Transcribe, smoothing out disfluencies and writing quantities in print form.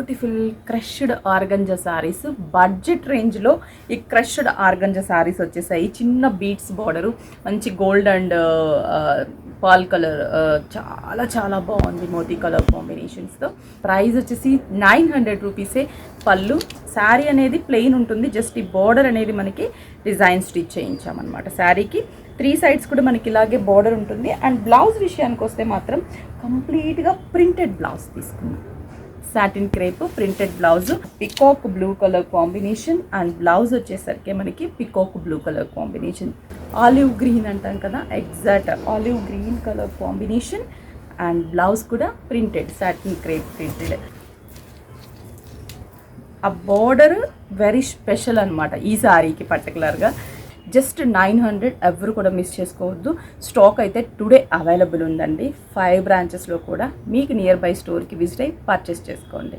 Beautiful crushed organza saris. Budget రేంజ్లో ఈ crushed organza saris వచ్చేసాయి. చిన్న బీట్స్ బార్డరు, మంచి గోల్డ్ అండ్ పాల్ కలర్, చాలా చాలా బాగుంది మోతీ కలర్ కాంబినేషన్స్తో. ప్రైస్ వచ్చేసి 900 రూపీసే. పళ్ళు, శారీ అనేది ప్లెయిన్ ఉంటుంది, జస్ట్ ఈ బార్డర్ అనేది మనకి డిజైన్ స్టిచ్ చేయించామన్నమాట. శారీకి 3 సైడ్స్ కూడా మనకి ఇలాగే బార్డర్ ఉంటుంది. అండ్ బ్లౌజ్ విషయానికి వస్తే మాత్రం కంప్లీట్గా ప్రింటెడ్ బ్లౌజ్ తీసుకున్నాం. Satin crepe printed blouse, peacock blue colour combination. And blouse వచ్చేసరికి మనకి peacock blue colour combination, olive green అంటాం కదా, exact olive green colour combination. And blouse కూడా ప్రింటెడ్, సాటిన్ క్రేప్ ప్రింటెడ్. ఆ బార్డర్ వెరీ స్పెషల్ అనమాట ఈ సారీకి పర్టికులర్గా. జస్ట్ 900, ఎవరు కూడా మిస్ చేసుకోవద్దు. స్టాక్ అయితే టుడే అవైలబుల్ ఉందండి 5 బ్రాంచెస్లో కూడా. మీకు నియర్ బై స్టోర్కి విజిట్ అయ్యి పర్చేస్ చేసుకోండి.